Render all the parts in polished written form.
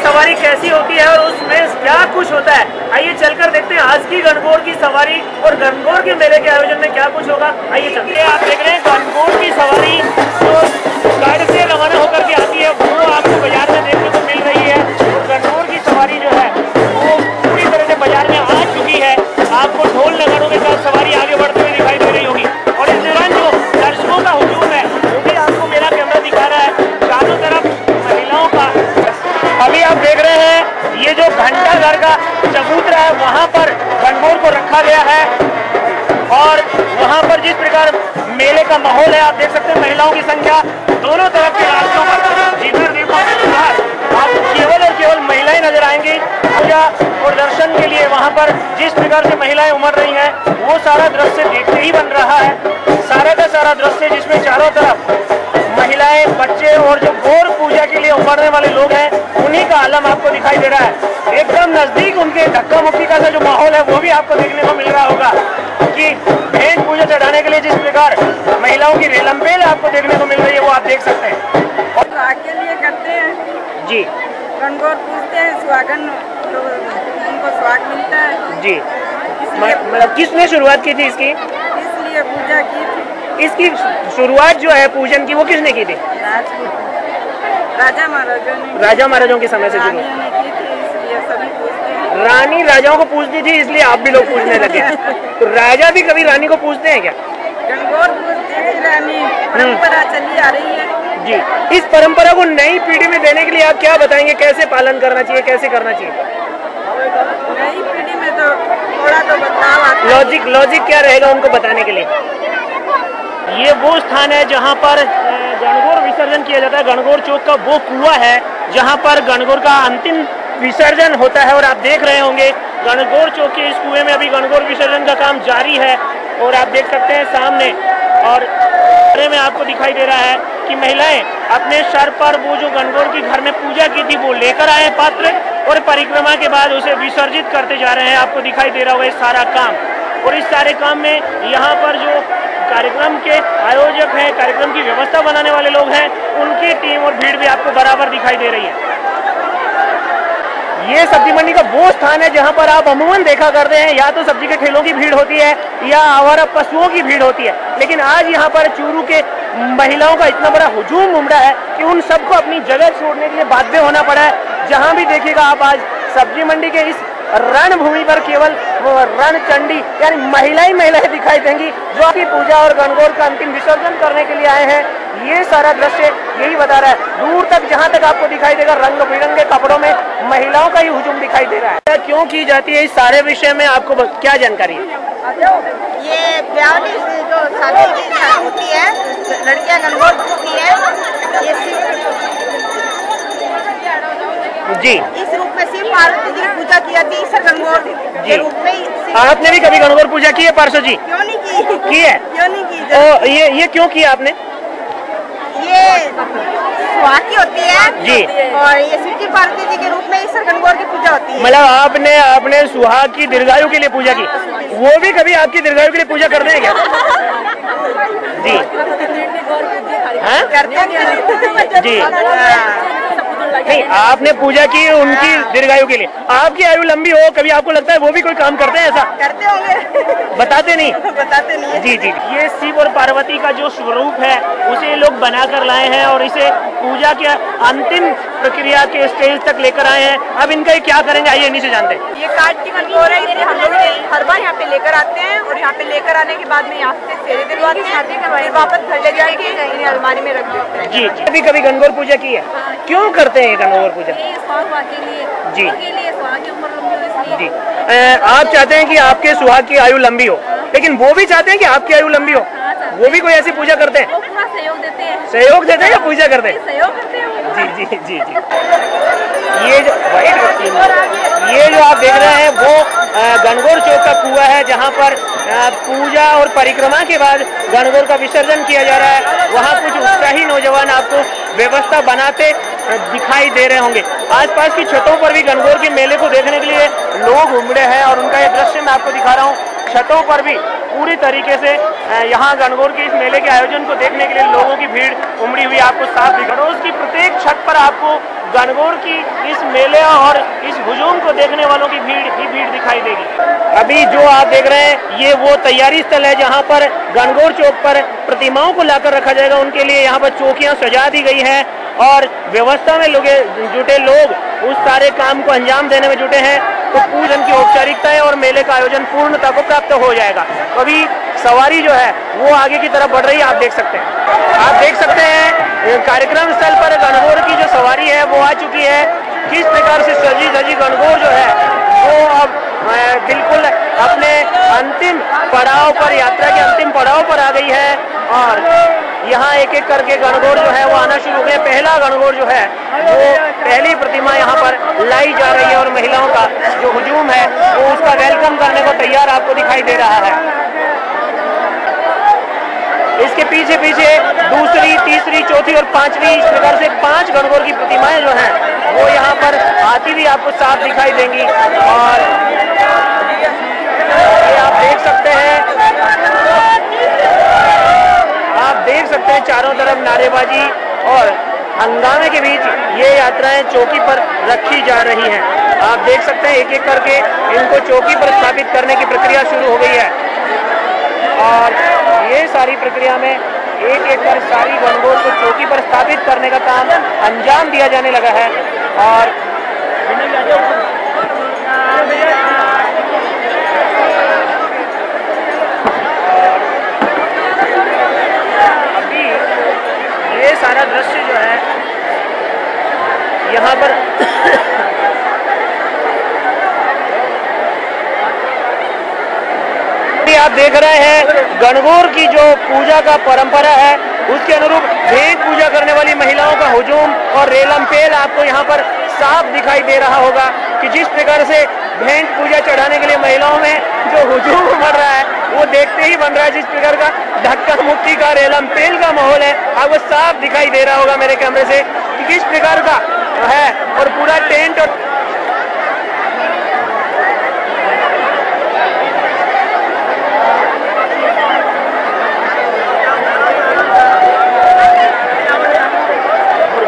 सवारी कैसी होती है और उसमें क्या कुछ होता है, आइए चलकर देखते हैं आज की गणगौर की सवारी और गणगौर के मेले के आयोजन में क्या कुछ होगा। आइए चलते हैं। आप देख रहे हैं गणगौर की सवारी जो गाड़ी से रवाना होकर के आती है वो आपको बाजार में देखने को मिल रही है। और गणगौर की सवारी जो है वो पूरी तरह से बाजार में आ चुकी है। आपको ढोल नगाड़ों के साथ सवारी आगे बढ़ते हुए दिखाई दे रही होगी और इस दौरान जो दर्शकों का हुजूम है वो भी आपको मेरा कैमरा दिखा रहा है चारों तरफ महिलाओं का। अभी आप देख रहे हैं ये जो घंटाघर का चबूतरा है वहाँ पर गणगौर को रखा गया है और वहाँ पर जिस प्रकार मेले का माहौल है आप देख सकते हैं महिलाओं की संख्या दोनों तरफ के रास्तों पर जिधर देखो आपको केवल और केवल महिलाएं नजर आएंगी। पूजा और दर्शन के लिए वहाँ पर जिस प्रकार से महिलाएं उमड़ रही हैं वो सारा दृश्य देखते ही बन रहा है। सारा का सारा दृश्य जिसमें चारों तरफ महिलाएं, बच्चे और जो गौर पूजा के लिए उमड़ने वाले लोग हैं उन्हीं का आलम आपको दिखाई दे रहा है। एकदम नजदीक उनके धक्का मुक्की का जो माहौल है वो भी आपको देखने को मिल रहा होगा कि भेंट पूजा चढ़ाने के लिए जिस प्रकार महिलाओं की रेलम्बेल आपको देखने को मिल रही है वो आप देख सकते हैं। और सुहाग के लिए करते हैं जी, गणगौर पूजते हैं, सुहागन तो उनको सुहाग मिलता है जी। मतलब किसने शुरुआत की थी इसकी? इसलिए पूजा की थी। इसकी शुरुआत जो है पूजन की वो किसने की थी? राजा महाराजों ने, राजा महाराजों के समय से शुरू रानियों ने की थी, इसलिए सभी पूजते हैं। रानी राजाओं को पूजती थी इसलिए आप भी लोग पूजने लगे। तो राजा भी कभी रानी को पूजते हैं क्या? गणगौर पूजती थी रानी, परंपरा चली आ रही है जी। इस परंपरा को नई पीढ़ी में देने के लिए आप क्या बताएंगे, कैसे पालन करना चाहिए, कैसे करना चाहिए? नई पीढ़ी में तो थोड़ा तो बदलाव आता है। लॉजिक क्या रहेगा उनको बताने के लिए? ये वो स्थान है जहाँ पर गणगौर विसर्जन किया जाता है। गणगौर चौक का वो कुआं है जहाँ पर गणगौर का अंतिम विसर्जन होता है और आप देख रहे होंगे गणगौर चौक के इस कुएं में अभी गणगौर विसर्जन का काम जारी है और आप देख सकते हैं सामने और में आपको दिखाई दे रहा है कि महिलाएं अपने सर पर वो जो गणगौर की घर में पूजा की थी वो लेकर आए पात्र और परिक्रमा के बाद उसे विसर्जित करते जा रहे हैं। आपको दिखाई दे रहा होगा इस सारा काम और इस सारे काम में यहाँ पर जो कार्यक्रम के आयोजक हैं, कार्यक्रम की व्यवस्था बनाने वाले लोग हैं, उनकी टीम और भीड़ भी आपको बराबर दिखाई दे रही है। ये सब्जी मंडी का वो स्थान है जहां पर आप अमूमन देखा करते हैं या तो सब्जी के ठेलों की भीड़ होती है या आवारा पशुओं की भीड़ होती है, लेकिन आज यहाँ पर चूरू के महिलाओं का इतना बड़ा हुजूम उमड़ा है कि उन सबको अपनी जगह छोड़ने के लिए बाध्य होना पड़ा है। जहां भी देखिएगा आप आज सब्जी मंडी के इस रणभूमि पर केवल रण चंडी यानी महिलाएं दिखाई देंगी जो की पूजा और गणगौर का अंतिम विसर्जन करने के लिए आए हैं। ये सारा दृश्य यही बता रहा है। दूर तक जहाँ तक आपको दिखाई देगा रंग बिरंगे कपड़ों में महिलाओं का ही हुजूम दिखाई दे रहा है। क्यों की जाती है इस सारे विषय में आपको क्या जानकारी है? ये ब्यावली जो शादी होती है, लड़कियां गणगौर पूजती है, जी इस रूप में शिव पार्वती जी की पूजा की जाती है गणगौर के रूप में। आपने भी कभी गणगौर पूजा की है पार्षद जी? क्यों नहीं की है? क्यों नहीं की? तो ये क्यों किया आपने? ये सुहागी होती है जी और ये शिव जी पार्वती जी के रूप में इस गणगौर की पूजा होती है। मतलब आपने अपने सुहाग की दीर्घायु के लिए पूजा की, वो भी कभी आपकी दीर्घायु के लिए पूजा करते हैं क्या? जी जी नहीं, आपने पूजा की उनकी दीर्घायु के लिए, आपकी आयु लंबी हो, कभी आपको लगता है वो भी कोई काम करते हैं ऐसा? करते होंगे, बताते नहीं? बताते नहीं। जी जी, ये शिव और पार्वती का जो स्वरूप है उसे लोग बनाकर लाए हैं और इसे पूजा के अंतिम प्रक्रिया के स्टेज तक लेकर आए हैं। अब इनका क्या करेंगे आइए इन्हीं से जानते हैं। ये काट की गणगौर है, इसे हम लोग हर बार यहाँ पे लेकर आते हैं और यहाँ पे लेकर आने के बाद में यहाँ से फेरे दिलवाते हैं, फिर वापस घर ले जाएंगे इन्हें अलमारी में रख देते हैं। जी जी, कभी पूजा की है? क्यों करते हैं गणगौर पूजा? जी जी, आप चाहते हैं कि आपके सुहाग की आयु लंबी हो, लेकिन वो भी चाहते हैं कि आपकी आयु लंबी हो, वो भी कोई ऐसी पूजा करते हैं? सहयोग देते हैं। सहयोग देते हैं या पूजा करते हैं? सहयोग करते हैं। जी जी जी जी। ये जो आप देख रहे हैं वो गणगौर चौक का कुआं है जहाँ पर पूजा और परिक्रमा के बाद गणगौर का विसर्जन किया जा रहा है। वहाँ कुछ उत्साही नौजवान आपको व्यवस्था बनाते दिखाई दे रहे होंगे। आसपास की छतों पर भी गणगौर के मेले को देखने के लिए लोग उमड़े हैं और उनका ये दृश्य मैं आपको दिखा रहा हूँ। छतों पर भी पूरी तरीके से यहाँ गणगौर के इस मेले के आयोजन को देखने के लिए लोगों की भीड़ उमड़ी हुई आपको साफ दिख रही है। उसकी प्रत्येक छत पर आपको गणगौर की इस मेले और इस हुजूम को देखने वालों की भीड़ ही भीड़ दिखाई देगी। अभी जो आप देख रहे हैं ये वो तैयारी स्थल है जहाँ पर गणगौर चौक पर प्रतिमाओं को लाकर रखा जाएगा। उनके लिए यहाँ पर चौकियाँ सजा दी गई हैं और व्यवस्था में जुटे लोग उस सारे काम को अंजाम देने में जुटे हैं। तो पूजन की औपचारिकता है और मेले का आयोजन पूर्णता को प्राप्त हो जाएगा। अभी सवारी जो है वो आगे की तरफ बढ़ रही है, आप देख सकते हैं। आप देख सकते हैं कार्यक्रम स्थल पर गणगौर की जो सवारी है वो आ चुकी है। किस प्रकार से सजी धजी गणगौर जो है वो अब बिल्कुल अपने अंतिम पड़ाव पर, यात्रा के अंतिम पड़ाव पर आ गई है और यहाँ एक एक करके गणगौर जो है वो आना शुरू हो गए। पहला गणगौर जो है वो पहली प्रतिमा यहाँ पर लाई जा रही है और महिलाओं का जो हुजूम है वो उसका वेलकम करने को तैयार आपको दिखाई दे रहा है। इसके पीछे पीछे दूसरी, तीसरी, चौथी और पांचवी, इस प्रकार से 5 गणगौर की प्रतिमाएं जो हैं वो यहाँ पर आती हुई आपको साफ दिखाई देंगी। और ये आप देख सकते हैं, चारों तरफ नारेबाजी और हंगामे के बीच ये यात्राएं चौकी पर रखी जा रही हैं। आप देख सकते हैं एक एक करके इनको चौकी पर स्थापित करने की प्रक्रिया शुरू हो गई है और ये सारी प्रक्रिया में एक एक कर सारी गणगौर को चौकी पर स्थापित करने का काम अंजाम दिया जाने लगा है। और अभी ये सारा दृश्य जो है यहाँ पर आप देख रहे हैं गणगौर की जो पूजा का परंपरा है उसके अनुरूप भेंट पूजा करने वाली महिलाओं का हुजूम और रेलम पेल आपको यहाँ पर साफ दिखाई दे रहा होगा कि जिस प्रकार से भेंट पूजा चढ़ाने के लिए महिलाओं में जो हुजूम बढ़ रहा है वो देखते ही बन रहा है। जिस प्रकार का धक्का मुक्की का, रेलम पेल का माहौल है आपको साफ दिखाई दे रहा होगा मेरे कैमरे से कि किस प्रकार का है। और पूरा टेंट और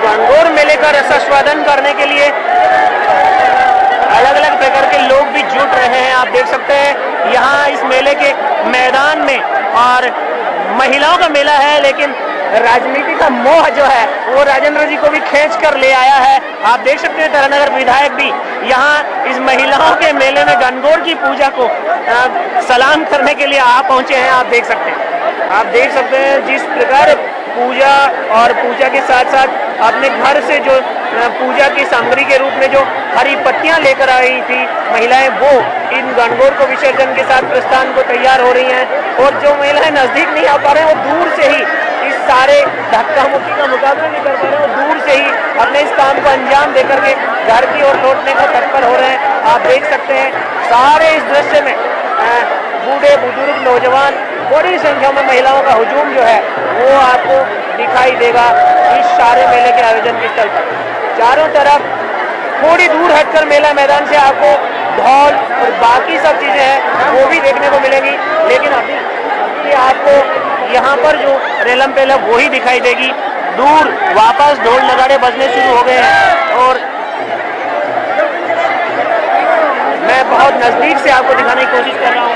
गणगौर मेले का रसास्वादन करने के लिए अलग अलग प्रकार के लोग भी जुट रहे हैं। आप देख सकते हैं यहाँ इस मेले के मैदान में, और महिलाओं का मेला है लेकिन राजनीति का मोह जो है वो राजेंद्र जी को भी खींच कर ले आया है। आप देख सकते हैं तरनगर विधायक भी यहाँ इस महिलाओं के मेले में गणगौर की पूजा को सलाम करने के लिए आ पहुंचे हैं। आप देख सकते हैं जिस प्रकार पूजा और पूजा के साथ साथ अपने घर से जो पूजा की सामग्री के रूप में जो हरी पत्तियां लेकर आई थी महिलाएं, वो इन गणगौर को विसर्जन के साथ प्रस्थान को तैयार हो रही हैं। और जो महिलाएं नजदीक नहीं आ पा रहे हैं वो दूर से ही इस सारे धक्का मुक्की का मुकाबला नहीं कर पा रहे हैं, वो दूर से ही अपने इस काम को अंजाम देकर के घर की ओर लौटने को तत्पर हो रहे हैं। आप देख सकते हैं सारे इस दृश्य में बूढ़े बुजुर्ग नौजवान बड़ी संख्या में महिलाओं का हुजूम जो है वो आपको दिखाई देगा इस सारे मेले के आयोजन के स्थल पर। चारों तरफ थोड़ी दूर हटकर मेला मैदान से आपको ढोल और बाकी सब चीजें हैं वो भी देखने को मिलेंगी, लेकिन अभी आपको यहाँ पर जो रेलम पेल है वही दिखाई देगी। दूर वापस ढोल नगाड़े बजने शुरू हो गए हैं और मैं बहुत नजदीक से आपको दिखाने की कोशिश कर रहा हूँ।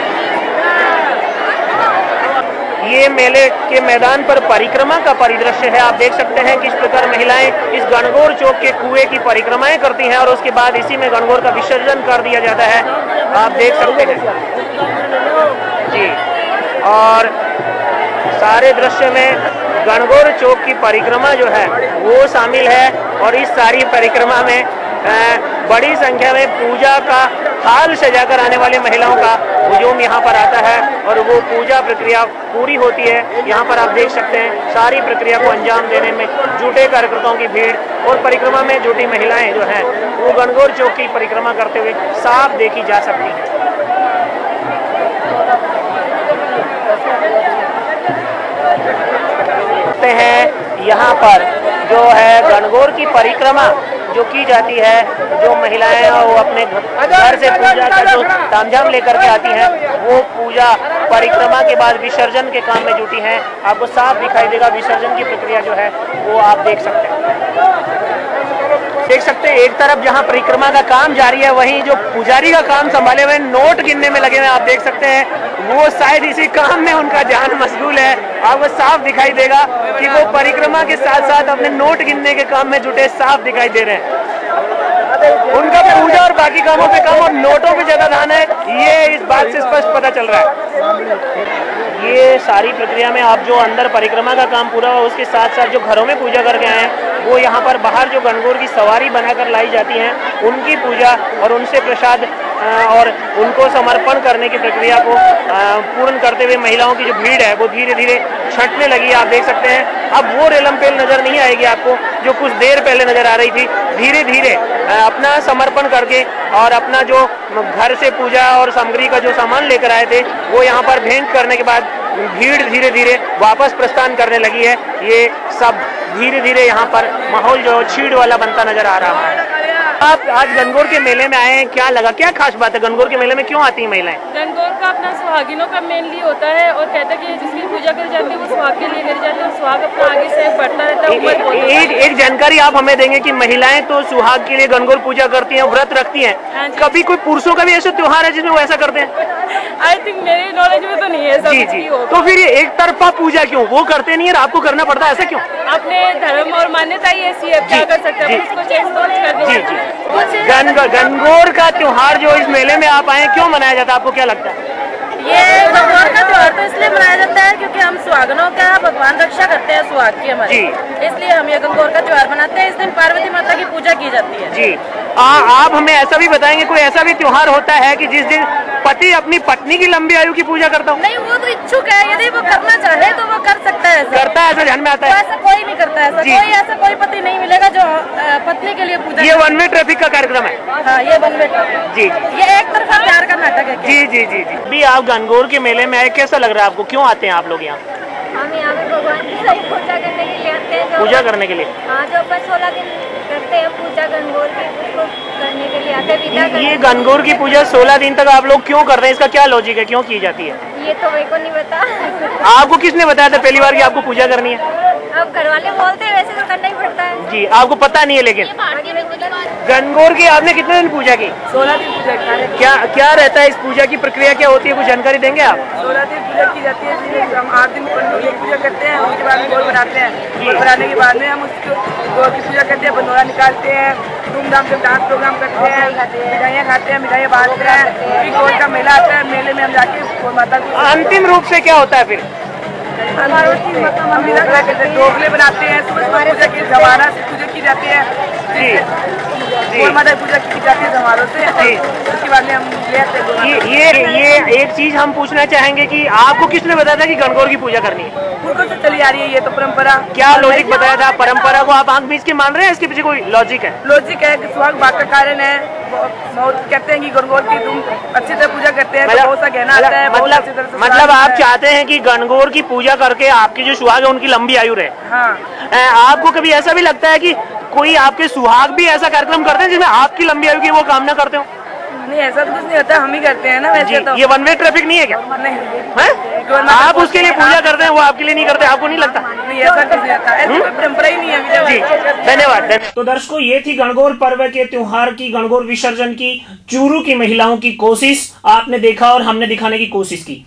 ये मेले के मैदान पर परिक्रमा का परिदृश्य है। आप देख सकते हैं किस प्रकार महिलाएं इस गणगौर चौक के कुएं की परिक्रमाएं करती हैं और उसके बाद इसी में गणगौर का विसर्जन कर दिया जाता है। आप देख सकते हैं जी। और सारे दृश्य में गणगौर चौक की परिक्रमा जो है वो शामिल है और इस सारी परिक्रमा में बड़ी संख्या में पूजा का थाल सजाकर आने वाली महिलाओं का हुजूम यहाँ पर आता है और वो पूजा प्रक्रिया पूरी होती है। यहाँ पर आप देख सकते हैं सारी प्रक्रिया को अंजाम देने में जुटे कार्यकर्ताओं की भीड़ और परिक्रमा में जुटी महिलाएं जो हैं वो गणगौर चौक की परिक्रमा करते हुए साफ देखी जा सकती हैं। यहाँ पर जो है गणगौर की परिक्रमा जो की जाती है, जो महिलाएं वो अपने घर से पूजा का जो तामझाम लेकर के आती हैं, वो पूजा परिक्रमा के बाद विसर्जन के काम में जुटी हैं। आपको साफ दिखाई देगा विसर्जन की प्रक्रिया जो है वो आप देख सकते हैं। एक तरफ जहां परिक्रमा का काम जारी है, वहीं जो पुजारी का काम संभाले हुए नोट गिनने में लगे हुए आप देख सकते हैं, वो शायद इसी काम में उनका ध्यान मशगूल है। आपको साफ दिखाई देगा कि वो परिक्रमा के साथ साथ अपने नोट गिनने के काम में जुटे साफ दिखाई दे रहे हैं। उनका पूजा और बाकी कामों पे कम और नोटों पे ज्यादा ध्यान है, ये इस बात से स्पष्ट पता चल रहा है। ये सारी प्रक्रिया में आप जो अंदर परिक्रमा का काम पूरा हुआ, उसके साथ साथ जो घरों में पूजा करके आए हैं, वो यहाँ पर बाहर जो गणगौर की सवारी बनाकर लाई जाती हैं, उनकी पूजा और उनसे प्रसाद और उनको समर्पण करने की प्रक्रिया को पूर्ण करते हुए महिलाओं की जो भीड़ है वो धीरे धीरे छंटने लगी। आप देख सकते हैं अब वो रेलमपेल नजर नहीं आएगी आपको जो कुछ देर पहले नजर आ रही थी। धीरे धीरे अपना समर्पण करके और अपना जो घर से पूजा और सामग्री का जो सामान लेकर आए थे वो यहाँ पर भेंट करने के बाद भीड़ धीरे धीरे वापस प्रस्थान करने लगी है। ये सब धीरे धीरे यहाँ पर माहौल जो छीड़ वाला बनता नजर आ रहा है। आप आज गणगौर के मेले में आए हैं, क्या लगा, क्या खास बात है? गणगौर के मेले में क्यों आती हैं महिलाएं? गणगौर का अपना सुहागिनों का मेनली होता है और कहते हैं कि जिसकी पूजा करी जाती है वो सुहाग के लिए करी जाती है और सुहाग अपना आगे से बढ़ता रहता है। एक जानकारी आप हमें देंगे कि महिलाएं तो सुहाग के लिए गणगौर पूजा करती हैं, व्रत रखती हैं, कभी कोई पुरुषों का भी ऐसा त्योहार है जिसमें वो ऐसा करते हैं? आई थिंक मेरे नॉलेज में तो नहीं है ऐसा। जी जी, तो फिर ये एक तरफा पूजा क्यों? वो करते नहीं है आपको करना पड़ता है, ऐसा क्यों? अपने धर्म और मान्यता ही ऐसी है, क्या कर सकते हैं, उसको चेंज तो कर दीजिए। गणगौर का त्योहार जो इस मेले में आप आए क्यों मनाया जाता है, आपको क्या लगता है? ये गणगौर का त्योहार तो इसलिए मनाया जाता है क्योंकि हम सुहागनों का भगवान रक्षा करते हैं सुहाग की हमारी, इसलिए हम ये गणगौर का त्योहार मनाते हैं। इस दिन पार्वती माता की पूजा की जाती है। जी आप हमें ऐसा भी बताएंगे कोई ऐसा भी त्योहार होता है कि जिस दिन पति अपनी पत्नी की लंबी आयु की पूजा करता हूँ? नहीं, वो तो इच्छुक है, यदि वो करना चाहे तो वो कर सकता है। करता है, ऐसा ध्यान में आता है? ऐसा कोई नहीं करता है, ऐसा कोई पति नहीं मिलेगा जो पत्नी के लिए पूजा। ये वन वे ट्रैफिक का कार्यक्रम है? हाँ, ये वन वे ट्रैफिक। जी, ये एक तरफा प्यार का नाटक है। जी जी जी जी। भी आप गणगौर के मेले में आए, कैसा लग रहा है आपको? क्यों आते हैं आप लोग यहाँ? हम यहाँ पे भगवान की सही पूजा करने के लिए आते हैं। पूजा करने के लिए? हाँ, जो अपन 16 दिन करते हैं पूजा गणगौर की, उसको करने के लिए आते हैं। ये गणगौर की पूजा 16 दिन तक आप लोग क्यों कर रहे हैं? इसका क्या लॉजिक है, क्यों की जाती है? ये तो मेरे को नहीं पता। आपको किसने बताया था पहली बार कि आपको पूजा करनी है? अब घर वाले बोलते हैं, वैसे तो करना ही पड़ता है। जी, आपको पता नहीं है लेकिन गणगौर की आपने कितने दिन पूजा की? 16 दिन पूजा की। क्या रहता है इस पूजा की प्रक्रिया, क्या होती है, कुछ जानकारी देंगे आप? 16 दिन पूजा की जाती है। हम 8 दिन पूजा करते हैं, उसके बाद गोल बनाते हैं। गोल बनाने के बाद में हम उसको गोल की पूजा करते हैं, बनोरा निकालते हैं, धूमधाम से डांस प्रोग्राम करते हैं, मिठाइयाँ खाते हैं, मिठाइयाँ बांटते हैं। फिर गोल का मेला आता है, मेले में हम जाके गोल माता को अंतिम रूप से क्या होता है फिर? ढोकले बनाते हैं, सुबह पूजा की जमाना से पूजा की जाती है। गोल माता की पूजा की जाती है समारोह से। उसके बाद में हम ले आते हैं। ये एक चीज हम पूछना चाहेंगे कि आपको किसने बताया था कि गणगौर की पूजा करनी है? पूर्व से चली आ रही है ये तो परंपरा। क्या लॉजिक बताया था? परंपरा को आप आंख बीच के मान रहे हैं, इसके पीछे कोई लॉजिक है? लॉजिक है कि सुहाग भाग का कारण है। कहते हैं कि गणगौर की तुम अच्छी तरह पूजा करते हैं, बहुत सा गहना आता है। मतलब आप चाहते हैं कि गणगौर की पूजा करके आपकी जो सुहाग है उनकी लंबी आयु रहे? हाँ। आपको कभी ऐसा भी लगता है कि कोई आपके सुहाग भी ऐसा कार्यक्रम करते हैं जिसमें आपकी लंबी आयु की वो कामना करते हो? नहीं, ऐसा तो कुछ नहीं होता, हम ही करते हैं ना वैसे तो। ये वन वे ट्रैफिक नहीं है क्या? नहीं, आप उसके लिए पूजा करते हैं, वो आपके लिए नहीं करते, आपको नहीं लगता? नहीं, ऐसा कुछ नहीं होता, ऐसी कोई परंपरा ही नहीं है। जी, धन्यवाद। तो दर्शकों, ये थी गणगौर पर्व के त्योहार की, गणगौर विसर्जन की चूरू की महिलाओं की कोशिश। आपने देखा और हमने दिखाने की कोशिश की।